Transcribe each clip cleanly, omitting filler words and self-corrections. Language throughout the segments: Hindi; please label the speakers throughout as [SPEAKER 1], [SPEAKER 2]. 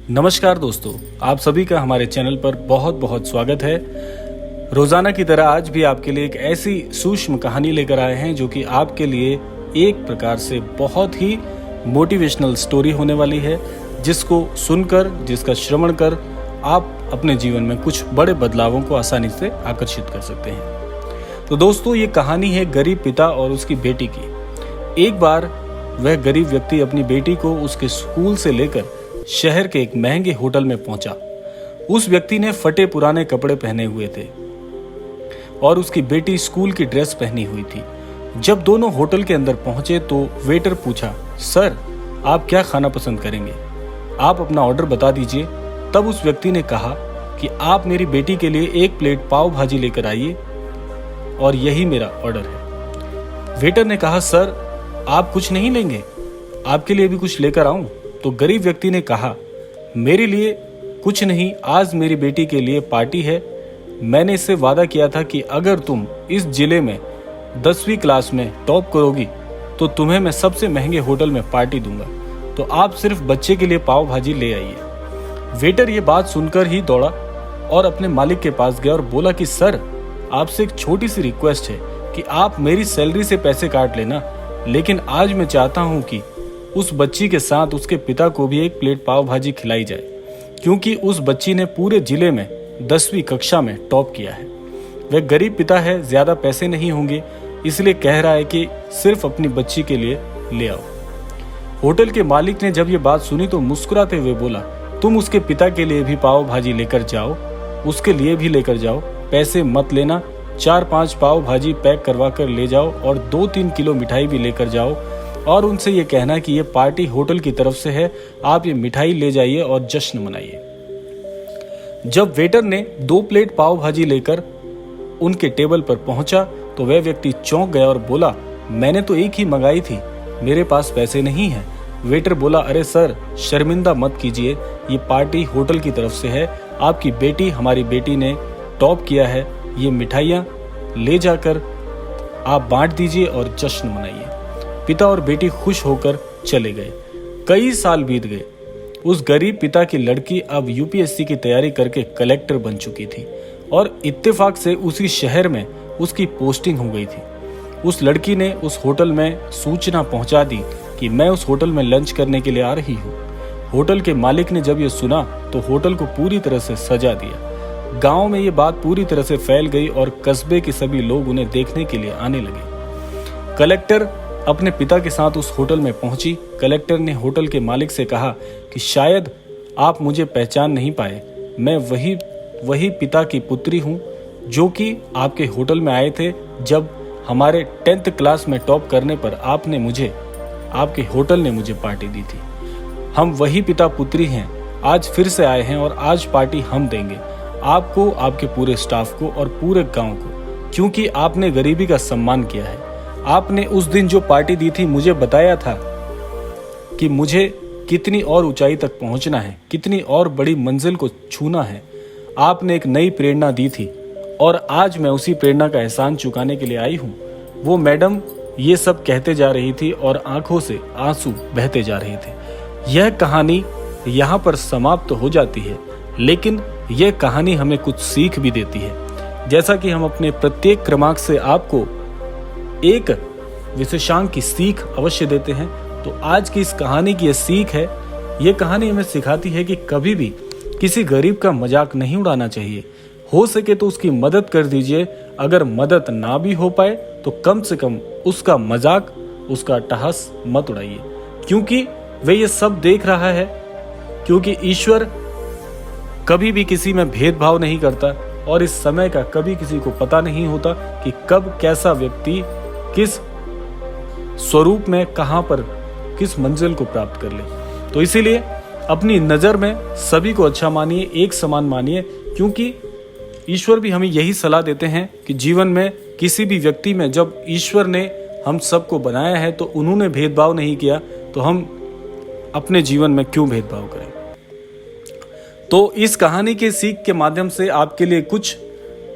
[SPEAKER 1] नमस्कार दोस्तों, आप सभी का हमारे चैनल पर बहुत बहुत स्वागत है। रोजाना की तरह आज भी आपके लिए एक ऐसी सूक्ष्म कहानी लेकर आए हैं जो कि आपके लिए एक प्रकार से बहुत ही मोटिवेशनल स्टोरी होने वाली है, जिसको सुनकर, जिसका श्रवण कर आप अपने जीवन में कुछ बड़े बदलावों को आसानी से आकर्षित कर सकते हैं। तो दोस्तों, ये कहानी है गरीब पिता और उसकी बेटी की। एक बार वह गरीब व्यक्ति अपनी बेटी को उसके स्कूल से लेकर शहर के एक महंगे होटल में पहुंचा। उस व्यक्ति ने फटे पुराने कपड़े पहने हुए थे और उसकी बेटी स्कूल की ड्रेस पहनी हुई थी। जब दोनों होटल के अंदर पहुंचे तो वेटर पूछा, सर, आप क्या खाना पसंद करेंगे? आप अपना ऑर्डर बता दीजिए। तब उस व्यक्ति ने कहा कि आप मेरी बेटी के लिए 1 प्लेट पाव भाजी लेकर आइए और यही मेरा ऑर्डर है। वेटर ने कहा, सर, आप कुछ नहीं लेंगे? आपके लिए भी कुछ लेकर आऊं? तो गरीब व्यक्ति ने कहा, मेरे लिए कुछ नहीं, आज मेरी बेटी के लिए पार्टी है। मैंने इससे वादा किया था कि अगर तुम इस जिले में 10वीं क्लास में टॉप करोगी तो तुम्हें मैं सबसे महंगे होटल में पार्टी दूंगा। तो आप सिर्फ बच्चे के लिए पाव भाजी ले आइए। वेटर ये बात सुनकर ही दौड़ा और अपने मालिक के पास गया और बोला कि सर, आपसे एक छोटी सी रिक्वेस्ट है कि आप मेरी सैलरी से पैसे काट लेना, लेकिन आज मैं चाहता हूं कि उस बच्ची के साथ उसके पिता को भी 1 प्लेट पाव भाजी खिलाई जाए, क्योंकि उस बच्ची ने पूरे जिले में 10वीं कक्षा में टॉप किया है। वह गरीब पिता है, ज्यादा पैसे नहीं होंगे, इसलिए कह रहा है कि सिर्फ अपनी बच्ची के लिए ले आओ। होटल के मालिक ने जब ये बात सुनी तो मुस्कुराते हुए बोला, तुम उसके पिता के लिए भी पाव भाजी लेकर जाओ, उसके लिए भी लेकर जाओ, पैसे मत लेना। 4-5 पाव भाजी पैक करवा कर ले जाओ और 2-3 किलो मिठाई भी लेकर जाओ और उनसे ये कहना कि ये पार्टी होटल की तरफ से है, आप ये मिठाई ले जाइए और जश्न मनाइए। जब वेटर ने 2 प्लेट पाव भाजी लेकर उनके टेबल पर पहुंचा तो वह व्यक्ति चौंक गया और बोला, मैंने तो एक ही मंगाई थी, मेरे पास पैसे नहीं हैं। वेटर बोला, अरे सर, शर्मिंदा मत कीजिए, ये पार्टी होटल की तरफ से है, आपकी बेटी, हमारी बेटी ने टॉप किया है, ये मिठाइयाँ ले जाकर आप बांट दीजिए और जश्न मनाइए। पिता और बेटी खुश होकर चले गए। कई साल बीत गए। उस गरीब पिता की लड़की अब यूपीएससी की तैयारी करके कलेक्टर बन चुकी थी और इत्तेफाक से उसी शहर में उसकी पोस्टिंग हो गई थी। उस लड़की ने उस होटल में सूचना पहुंचा दी कि मैं उस होटल में लंच करने के लिए आ रही हूँ। होटल के मालिक ने जब ये सुना तो होटल को पूरी तरह से सजा दिया। गांव में ये बात पूरी तरह से फैल गई और कस्बे के सभी लोग उन्हें देखने के लिए आने लगे। कलेक्टर अपने पिता के साथ उस होटल में पहुंची। कलेक्टर ने होटल के मालिक से कहा कि शायद आप मुझे पहचान नहीं पाए, मैं वही पिता की पुत्री हूं जो कि आपके होटल में आए थे जब हमारे 10th क्लास में टॉप करने पर आपके होटल ने मुझे पार्टी दी थी। हम वही पिता पुत्री हैं, आज फिर से आए हैं और आज पार्टी हम देंगे आपको, आपके पूरे स्टाफ को और पूरे गांव को, क्योंकि आपने गरीबी का सम्मान किया है। आपने उस दिन जो पार्टी दी थी, मुझे बताया था कि मुझे कितनी और ऊंचाई तक पहुंचना है, कितनी और बड़ी मंजिल को छूना है। आपने एक नई प्रेरणा दी थी और आज मैं उसी प्रेरणा का एहसान चुकाने के लिए आई हूँ। वो मैडम ये सब कहते जा रही थी और आंखों से आंसू बहते जा रहे थे। यह कहानी यहाँ पर समाप्त हो जाती है, लेकिन यह कहानी हमें कुछ सीख भी देती है। जैसा कि हम अपने प्रत्येक क्रमांक से आपको एक विशेषांक की सीख अवश्य देते हैं, तो आज की इस कहानी की यह सीख है। यह कहानी हमें सिखाती है कि कभी भी किसी गरीब का मजाक नहीं उड़ाना चाहिए। हो सके तो उसकी मदद कर दीजिए, अगर मदद ना भी हो पाए तो कम से कम उसका मजाक, उसका टहस मत उड़ाइए, क्योंकि वह ये सब देख रहा है। क्योंकि ईश्वर कभी भी किसी में भेदभाव नहीं करता और इस समय का कभी किसी को पता नहीं होता कि कब कैसा व्यक्ति किस स्वरूप में, कहां पर, किस मंजिल को प्राप्त कर ले। तो इसीलिए अपनी नजर में सभी को अच्छा मानिए, एक समान मानिए, क्योंकि ईश्वर भी हमें यही सलाह देते हैं कि जीवन में किसी भी व्यक्ति में, जब ईश्वर ने हम सबको बनाया है तो उन्होंने भेदभाव नहीं किया, तो हम अपने जीवन में क्यों भेदभाव करें। तो इस कहानी के सीख के माध्यम से आपके लिए कुछ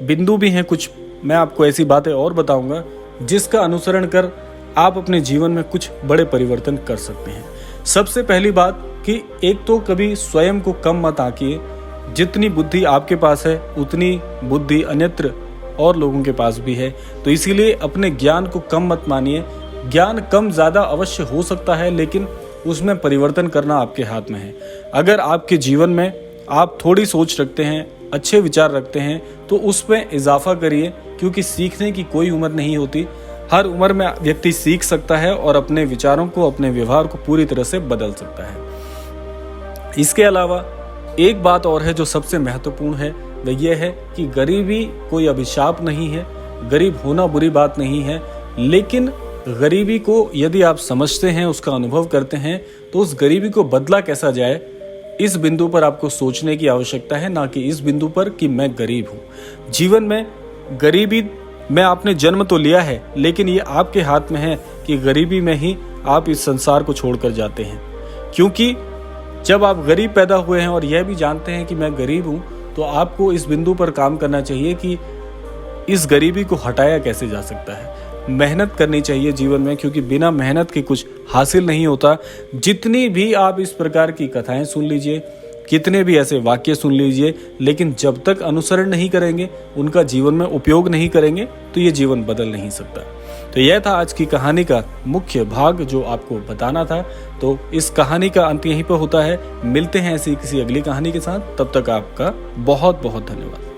[SPEAKER 1] बिंदु भी हैं, कुछ मैं आपको ऐसी बातें और बताऊंगा जिसका अनुसरण कर आप अपने जीवन में कुछ बड़े परिवर्तन कर सकते हैं। सबसे पहली बात, कि एक तो कभी स्वयं को कम मत आंकिए। जितनी बुद्धि आपके पास है उतनी बुद्धि अन्यत्र और लोगों के पास भी है। तो इसीलिए अपने ज्ञान को कम मत मानिए। ज्ञान कम ज़्यादा अवश्य हो सकता है, लेकिन उसमें परिवर्तन करना आपके हाथ में है। अगर आपके जीवन में आप थोड़ी सोच रखते हैं, अच्छे विचार रखते हैं, तो उसमें इजाफा करिए, क्योंकि सीखने की कोई उम्र नहीं होती। हर उम्र में व्यक्ति सीख सकता है और अपने विचारों को, अपने व्यवहार को पूरी तरह से बदल सकता है। इसके अलावा एक बात और है जो सबसे महत्वपूर्ण है, वह यह है कि गरीबी कोई अभिशाप नहीं है, गरीब होना बुरी बात नहीं है, लेकिन गरीबी को यदि आप समझते हैं, उसका अनुभव करते हैं, तो उस गरीबी को बदला कैसा जाए, इस बिंदु पर आपको सोचने की आवश्यकता है, ना कि इस बिंदु पर कि मैं गरीब हूँ। जीवन में गरीबी में आपने जन्म तो लिया है, लेकिन ये आपके हाथ में है कि गरीबी में ही आप इस संसार को छोड़कर जाते हैं। क्योंकि जब आप गरीब पैदा हुए हैं और यह भी जानते हैं कि मैं गरीब हूँ, तो आपको इस बिंदु पर काम करना चाहिए कि इस गरीबी को हटाया कैसे जा सकता है। मेहनत करनी चाहिए जीवन में, क्योंकि बिना मेहनत के कुछ हासिल नहीं होता। जितनी भी आप इस प्रकार की कथाएं सुन लीजिए, कितने भी ऐसे वाक्य सुन लीजिए, लेकिन जब तक अनुसरण नहीं करेंगे, उनका जीवन में उपयोग नहीं करेंगे, तो ये जीवन बदल नहीं सकता। तो यह था आज की कहानी का मुख्य भाग जो आपको बताना था। तो इस कहानी का अंत यहीं पर होता है। मिलते हैं ऐसी किसी अगली कहानी के साथ, तब तक आपका बहुत बहुत धन्यवाद।